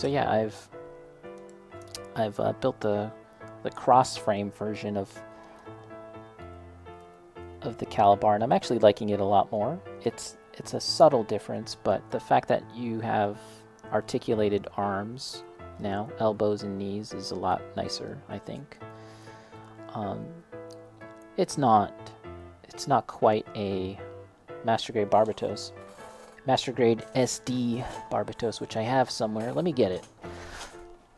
So yeah, I've built the cross frame version of the Calibarn. I'm actually liking it a lot more. It's a subtle difference, but the fact that you have articulated arms now, elbows and knees, is a lot nicer, I think. It's not quite a master grade Barbatos. Master grade SD Barbatos, which I have somewhere. Let me get it.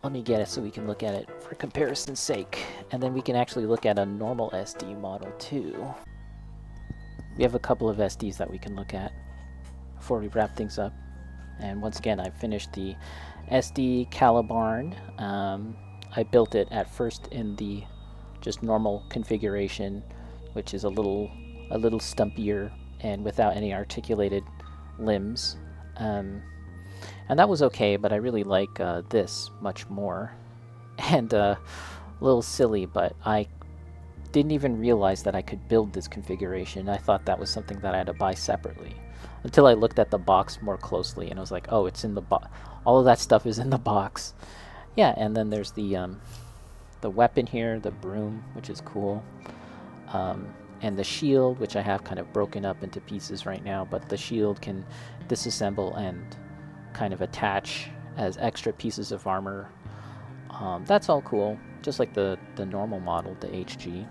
Let me get it so we can look at it for comparison's sake. And then we can actually look at a normal SD model too. We have a couple of SDs that we can look at before we wrap things up. And once again, I finished the SD Calibarn. I built it at first in the just normal configuration, which is a little stumpier and without any articulated limbs. And that was okay, but I really like this much more. And a little silly, but I didn't even realize that I could build this configuration. I thought that was something that I had to buy separately until I looked at the box more closely, and I was like, oh, it's in the box. All of that stuff is in the box. Yeah, and then there's the weapon here, the broom, which is cool, and the shield, which I have kind of broken up into pieces right now, but the shield can disassemble and kind of attach as extra pieces of armor. That's all cool, just like the normal model, the HG.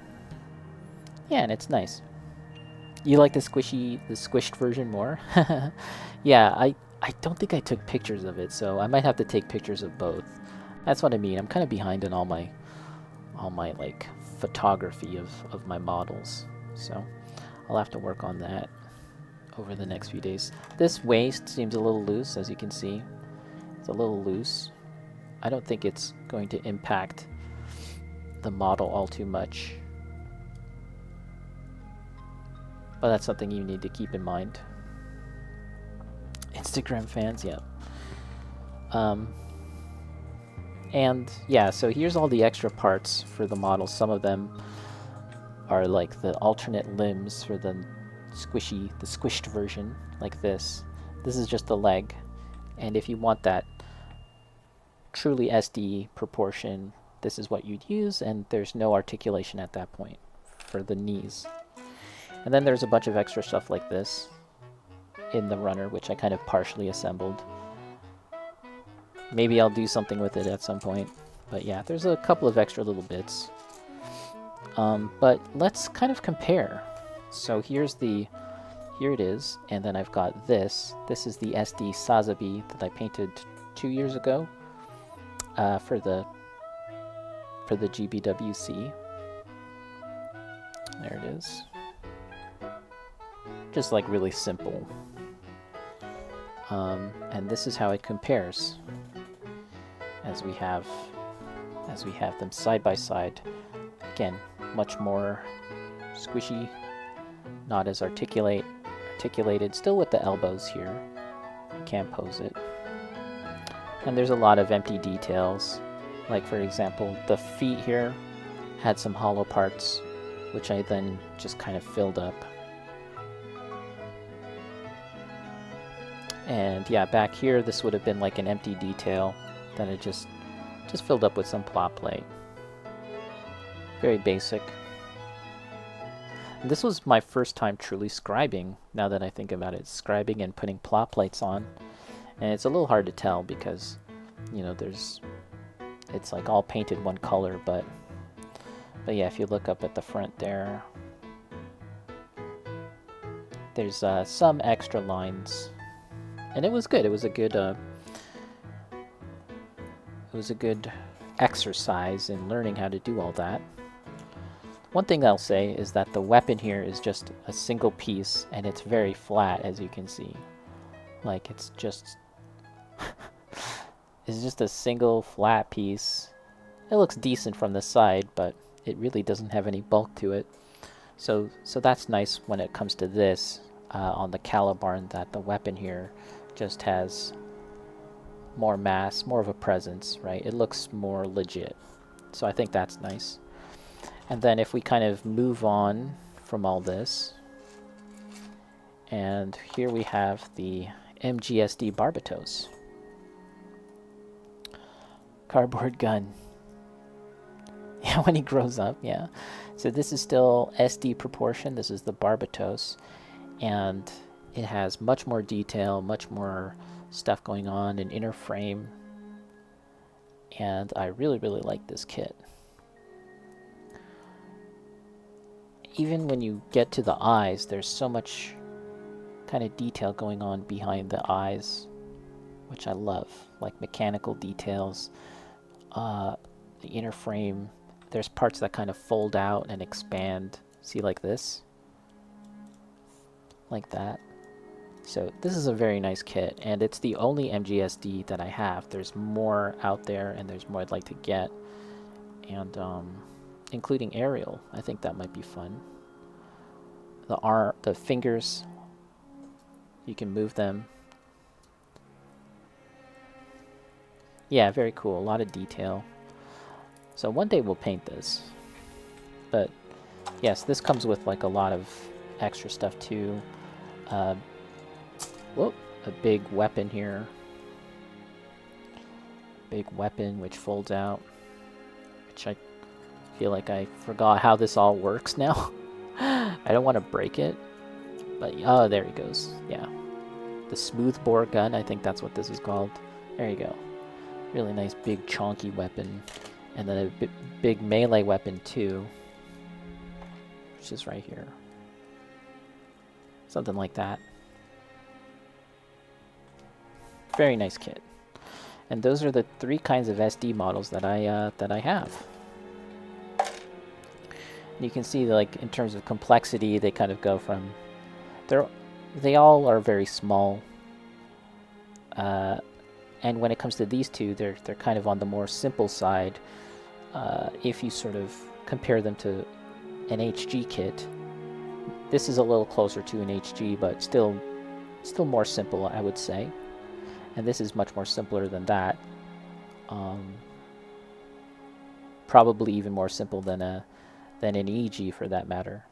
Yeah, and it's nice. You like the squished version more? Yeah, I don't think I took pictures of it, so I might have to take pictures of both. That's what I mean. I'm kind of behind in all my like photography of my models, so I'll have to work on that over the next few days. This waist seems a little loose, as you can see. It's a little loose. I don't think it's going to impact the model all too much, but that's something you need to keep in mind. Instagram fans, yeah. And yeah, so here's all the extra parts for the model. Some of them are like the alternate limbs for the squished version, like this. This is just the leg, and if you want that truly SD proportion, this is what you'd use, and there's no articulation at that point for the knees. And then there's a bunch of extra stuff like this in the runner, which I kind of partially assembled. Maybe I'll do something with it at some point. But yeah, there's a couple of extra little bits. But let's kind of compare. So here it is, and then I've got this. This is the SD Sazabi that I painted 2 years ago for the GBWC. There it is. Just like really simple. And this is how it compares as we have them side by side. Again, much more squishy, not as articulated, still with the elbows here. You can't pose it. And there's a lot of empty details. Like for example, the feet here had some hollow parts, which I then just kind of filled up. And yeah, back here, this would have been like an empty detail that I just filled up with some plot plate. Very basic. And this was my first time truly scribing, now that I think about it. Scribing and putting plot plates on. And it's a little hard to tell because, you know, it's like all painted one color, but yeah, if you look up at the front there, there's some extra lines. And it was good. It was a good exercise in learning how to do all that. One thing I'll say is that the weapon here is just a single piece, and it's very flat, as you can see. Like, it's just it's just a single flat piece. It looks decent from the side, but it really doesn't have any bulk to it. So that's nice when it comes to this on the Calibarn, that the weapon here just has more mass, more of a presence, right? It looks more legit. So I think that's nice. And then if we kind of move on from all this, and here we have the MGSD Barbatos. Cardboard gun. Yeah, when he grows up, yeah. So this is still SD proportion. This is the Barbatos. And it has much more detail, much more stuff going on, an inner frame. And I really, really like this kit. Even when you get to the eyes, there's so much kind of detail going on behind the eyes, which I love. Like mechanical details, the inner frame. There's parts that kind of fold out and expand. See, like this? Like that. So this is a very nice kit, and it's the only MGSD that I have. There's more out there, and there's more I'd like to get. And including aerial, I think that might be fun. The fingers, you can move them. Yeah, very cool. A lot of detail. So one day we'll paint this. But yes, this comes with like a lot of extra stuff too. Whoop, a big weapon here. Big weapon which folds out. Which I feel like I forgot how this all works now. I don't want to break it. But oh, there he goes. Yeah. The smooth bore gun, I think that's what this is called. There you go. Really nice big chonky weapon. And then a big melee weapon too. Which is right here. Something like that. Very nice kit. And those are the 3 kinds of SD models that I have. And you can see, like, in terms of complexity, they kind of go from... They all are very small. And when it comes to these two, they're kind of on the more simple side. If you sort of compare them to an HG kit, this is a little closer to an HG, but still more simple, I would say. And this is much more simpler than that. Probably even more simple than an EG for that matter.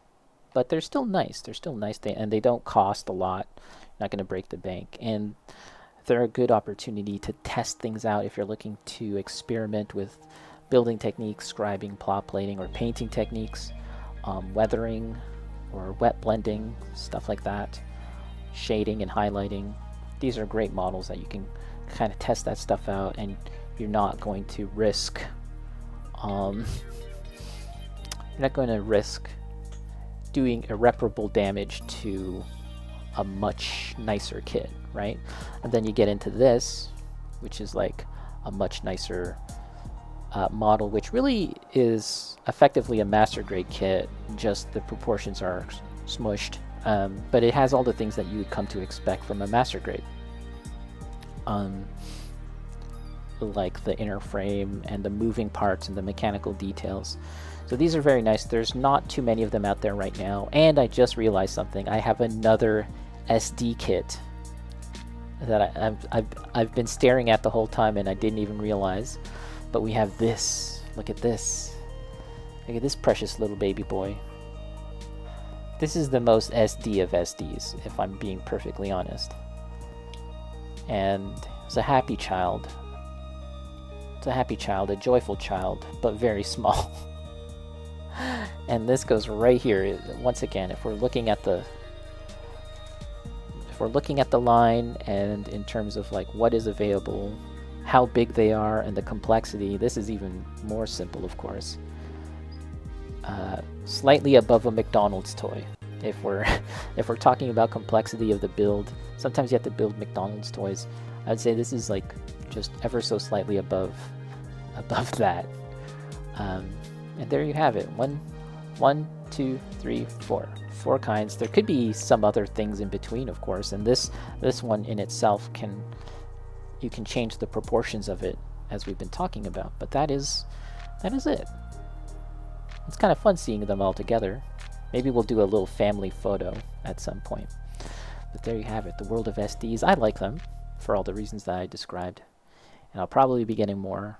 But they're still nice. They're still nice, and they don't cost a lot. You're not going to break the bank. And they're a good opportunity to test things out if you're looking to experiment with building techniques, scribing, plot plating, or painting techniques, weathering, or wet blending, stuff like that, shading and highlighting. These are great models that you can kind of test that stuff out, and you're not going to risk doing irreparable damage to a much nicer kit, right? And then you get into this, which is like a much nicer model, which really is effectively a master grade kit, just the proportions are smushed, but it has all the things that you would come to expect from a master grade, like the inner frame and the moving parts and the mechanical details. So these are very nice. There's not too many of them out there right now. And I just realized something. I have another SD kit that I've been staring at the whole time, and I didn't even realize. But we have this. Look at this. Look at this precious little baby boy. This is the most SD of SDs, if I'm being perfectly honest. And it's a happy child. It's a happy child, a joyful child, but very small. And this goes right here. Once again, if we're looking at the line, and in terms of like what is available, how big they are, and the complexity, this is even more simple, of course. Slightly above a McDonald's toy. If we're talking about complexity of the build, sometimes you have to build McDonald's toys. I'd say this is like just ever so slightly above that. And there you have it. One, two, three, four. 4 kinds. There could be some other things in between, of course, and this one in itself you can change the proportions of it, as we've been talking about. But that is it. It's kind of fun seeing them all together. Maybe we'll do a little family photo at some point. But there you have it, the world of SDs. I like them for all the reasons that I described, and I'll probably be getting more.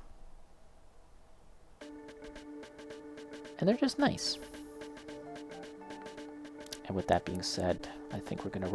And they're just nice. And with that being said, I think we're going to